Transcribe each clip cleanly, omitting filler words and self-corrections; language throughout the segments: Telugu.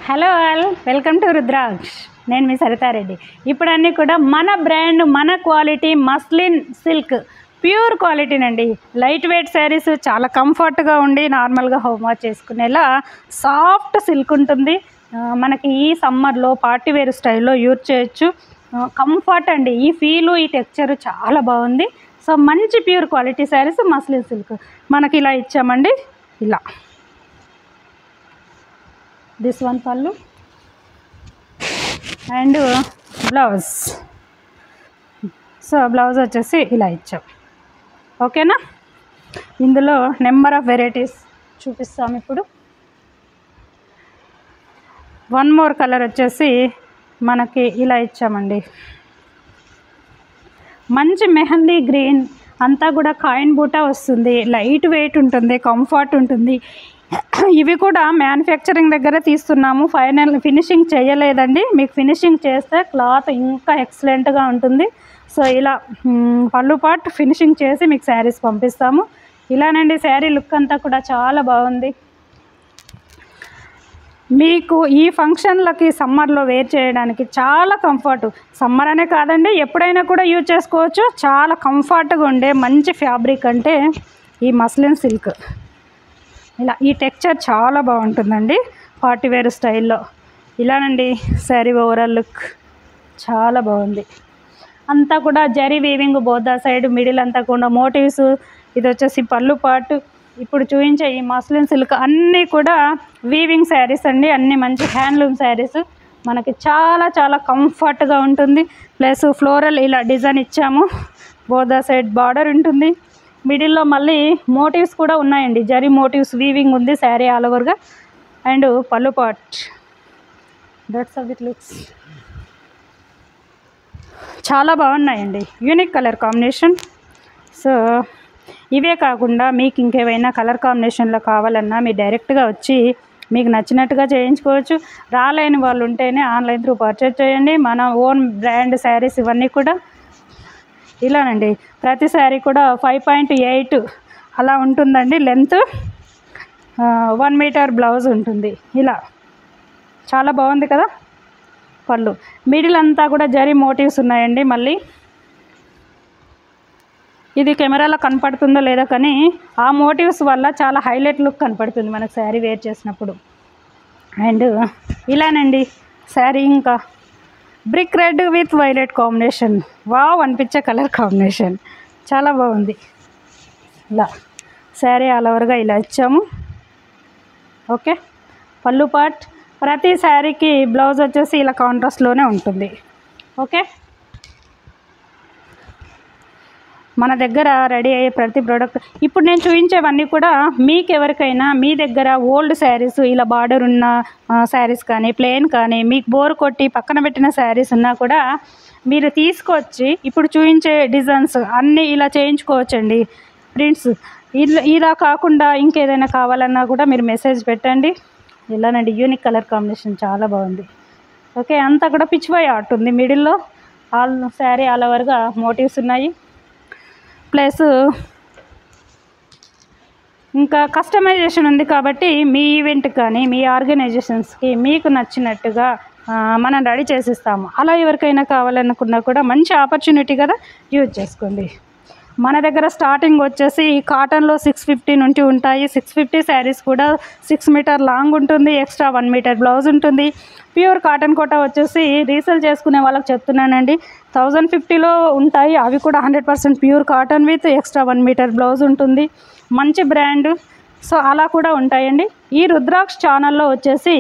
Hello all, welcome to Rudraksh. నేను మీ సరితారెడ్డి. ఇప్పుడు అన్నీ కూడా మన బ్రాండ్, మన క్వాలిటీ మస్లిన్ సిల్క్ ప్యూర్ క్వాలిటీనండి. లైట్ వెయిట్ శారీస్ చాలా కంఫర్ట్గా ఉండి నార్మల్గా హోమ్ వాష్ చేసుకునేలా సాఫ్ట్ సిల్క్ ఉంటుంది. మనకి ఈ సమ్మర్లో పార్టీ వేర్ స్టైల్లో యూజ్ చేయొచ్చు. కంఫర్ట్ అండి, ఈ ఫీలు ఈ టెక్స్చర్ చాలా బాగుంది. సో మంచి pure quality saris muslin silk మనకి ఇలా ఇచ్చామండి. ఇలా దిస్ వన్ పళ్ళు అండ్ బ్లౌజ్. సో బ్లౌజ్ వచ్చేసి ఇలా ఇచ్చాం. ఓకేనా? ఇందులో నెంబర్ ఆఫ్ వెరైటీస్ చూపిస్తాం. ఇప్పుడు వన్ మోర్ కలర్ వచ్చేసి మనకి ఇలా ఇచ్చామండి. మంచి మెహందీ గ్రీన్, అంతా కూడా కాయిన్ బూటా వస్తుంది. లైట్ వెయిట్ ఉంటుంది, కంఫర్ట్ ఉంటుంది. ఇవి కూడా మ్యానుఫ్యాక్చరింగ్ దగ్గర తీస్తున్నాము. ఫైనల్ ఫినిషింగ్ చేయలేదండి. మీకు ఫినిషింగ్ చేస్తే క్లాత్ ఇంకా ఎక్సలెంట్గా ఉంటుంది. సో ఇలా పళ్ళు పార్ట్ ఫినిషింగ్ చేసి మీకు శారీస్ పంపిస్తాము. ఇలానండి శారీ లుక్ అంతా కూడా చాలా బాగుంది. మీకు ఈ ఫంక్షన్లకి సమ్మర్లో వేర్ చేయడానికి చాలా కంఫర్ట్. సమ్మర్ అనే కాదండి, ఎప్పుడైనా కూడా యూజ్ చేసుకోవచ్చు. చాలా కంఫర్ట్గా ఉండే మంచి ఫ్యాబ్రిక్ అంటే ఈ మస్లిన్ సిల్క్. ఇలా ఈ టెక్స్చర్ చాలా బాగుంటుందండి పార్టీ వేర్ స్టైల్లో. ఇలానండి శారీ ఓవరాల్ లుక్ చాలా బాగుంది. అంతా కూడా జరీ వీవింగ్ బోదా సైడ్, మిడిల్ అంతా కూడా మోటివ్స్. ఇది వచ్చేసి పళ్ళు పార్ట్. ఇప్పుడు చూపించే ఈ మస్లిన్ సిల్క్ అన్నీ కూడా వీవింగ్ శారీస్ అండి. అన్నీ మంచి హ్యాండ్లూమ్ శారీస్. మనకి చాలా చాలా కంఫర్ట్గా ఉంటుంది. ప్లస్ ఫ్లోరల్ ఇలా డిజైన్ ఇచ్చాము. బోదా సైడ్ బార్డర్ ఉంటుంది. మిడిల్లో మళ్ళీ మోటివ్స్ కూడా ఉన్నాయండి. జరీ మోటివ్స్ వీవింగ్ ఉంది శారీ ఆల్ ఓవర్గా. అండ్ పళ్ళు part. That's how it looks. చాలా బాగున్నాయండి, యూనిక్ కలర్ కాంబినేషన్. సో ఇవే కాకుండా మీకు ఇంకేమైనా కలర్ కాంబినేషన్లో కావాలన్నా మీరు డైరెక్ట్గా వచ్చి మీకు నచ్చినట్టుగా చేయించుకోవచ్చు. రాలేని వాళ్ళు ఉంటేనే ఆన్లైన్ త్రూ పర్చేజ్ చేయండి. మన ఓన్ బ్రాండ్ శారీస్ ఇవన్నీ కూడా ఇలానండి. ప్రతి శారీ కూడా 5.8 అలా ఉంటుందండి లెంత్. 1 మీటర్ బ్లౌజ్ ఉంటుంది. ఇలా చాలా బాగుంది కదా. పళ్ళు మిడిల్ అంతా కూడా జరీ మోటివ్స్ ఉన్నాయండి. మళ్ళీ ఇది కెమెరాలో కనపడుతుందో లేదో కానీ ఆ మోటివ్స్ వల్ల చాలా హైలైట్ లుక్ కనపడుతుంది మనకు శారీ వేర్ చేసినప్పుడు. అండ్ ఇలానండి శారీ ఇంకా brick red with violet combination. Wow అనిపించే కలర్ కాంబినేషన్ చాలా బాగుంది. ఇలా శారీ ఆల్ ఓవర్గా ఇలా ఇచ్చాము. ఓకే, పళ్ళు పార్ట్. ప్రతి శారీకి బ్లౌజ్ వచ్చేసి ఇలా కాంట్రాస్ట్లోనే ఉంటుంది. ఓకే, మన దగ్గర రెడీ అయ్యే ప్రతి ప్రోడక్ట్ ఇప్పుడు నేను చూపించేవన్నీ కూడా మీకు ఎవరికైనా మీ దగ్గర ఓల్డ్ శారీస్ ఇలా బార్డర్ ఉన్న శారీస్ కానీ ప్లెయిన్ కానీ మీకు బోర్ కొట్టి పక్కన పెట్టిన శారీస్ ఉన్నా కూడా మీరు తీసుకొచ్చి ఇప్పుడు చూపించే డిజైన్స్ అన్నీ ఇలా చేయించుకోవచ్చండి. ప్రింట్స్ ఇలా కాకుండా ఇంకేదైనా కావాలన్నా కూడా మీరు మెసేజ్ పెట్టండి. ఇలానండి యూనిక్ కలర్ కాంబినేషన్ చాలా బాగుంది. ఓకే, అంతా కూడా పిచ్ బై ఆర్ట్ ఉంది. మిడిల్లో శారీ ఆల్ ఓవర్గా మోటివ్స్ ఉన్నాయి. ప్లస్ ఇంకా కస్టమైజేషన్ ఉంది కాబట్టి మీ ఈవెంట్ కానీ మీ ఆర్గనైజేషన్స్కి మీకు నచ్చినట్టుగా మనం రెడీ చేసిస్తాము. అలా ఎవరికైనా కావాలనుకున్నా కూడా మంచి ఆపర్చునిటీ కదా, యూజ్ చేసుకోండి. మన దగ్గర స్టార్టింగ్ వచ్చేసి కాటన్లో 650 నుండి ఉంటాయి. 650 శారీస్ కూడా 6 మీటర్ లాంగ్ ఉంటుంది. ఎక్స్ట్రా 1 మీటర్ బ్లౌజ్ ఉంటుంది. ప్యూర్ కాటన్ కోట వచ్చేసి రీసేల్ చేసుకునే వాళ్ళకి చెప్తున్నానండి 1050లో ఉంటాయి. అవి కూడా 100% pure cotton with extra 1 metre blouse ఉంటుంది. మంచి బ్రాండ్. సో అలా కూడా ఉంటాయండి. ఈ రుద్రాక్ష్ ఛానల్లో వచ్చేసి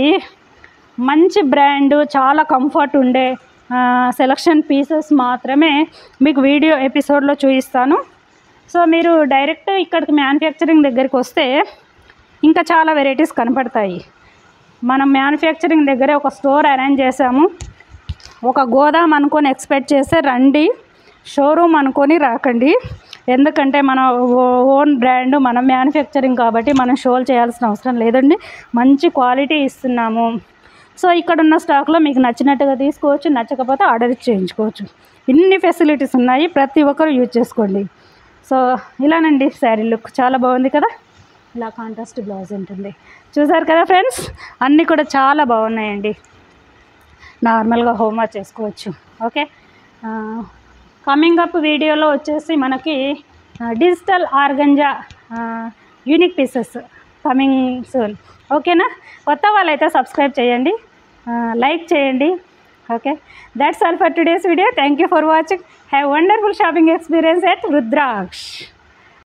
మంచి బ్రాండ్, చాలా కంఫర్ట్ ఉండే సెలక్షన్ పీసెస్ మాత్రమే మీకు వీడియో ఎపిసోడ్లో చూపిస్తాను. సో మీరు డైరెక్ట్ ఇక్కడికి మ్యానుఫ్యాక్చరింగ్ దగ్గరికి వస్తే ఇంకా చాలా వెరైటీస్ కనపడతాయి. మనం మ్యానుఫ్యాక్చరింగ్ దగ్గరే ఒక స్టోర్ అరేంజ్ చేసాము. ఒక గోదాం అనుకొని ఎక్స్పెక్ట్ చేస్తే రండి, షోరూమ్ అనుకొని రాకండి. ఎందుకంటే మన ఓన్ బ్రాండ్, మనం మ్యానుఫ్యాక్చరింగ్ కాబట్టి మనం షోలు చేయాల్సిన అవసరం లేదండి. మంచి క్వాలిటీ ఇస్తున్నాము. సో ఇక్కడ ఉన్న స్టాక్లో మీకు నచ్చినట్టుగా తీసుకోవచ్చు, నచ్చకపోతే ఆర్డర్ చేయించుకోవచ్చు. ఇన్ని ఫెసిలిటీస్ ఉన్నాయి, ప్రతి ఒక్కరు యూజ్ చేసుకోండి. సో ఇలానండి శారీ లుక్ చాలా బాగుంది కదా. ఇలా కాంట్రాస్ట్ బ్లౌజ్ ఉంటుంది. చూసారు కదా ఫ్రెండ్స్, అన్నీ కూడా చాలా బాగున్నాయండి. నార్మల్గా హోంవర్క్ చేసుకోవచ్చు. ఓకే, కమింగ్ అప్ వీడియోలో వచ్చేసి మనకి digital organza unique pieces coming soon. ఓకేనా, కొత్త వాళ్ళైతే సబ్స్క్రైబ్ చేయండి, లైక్ చేయండి. Okay, that's all for today's video. Thank you for watching. Have wonderful shopping experience at Rudraksh.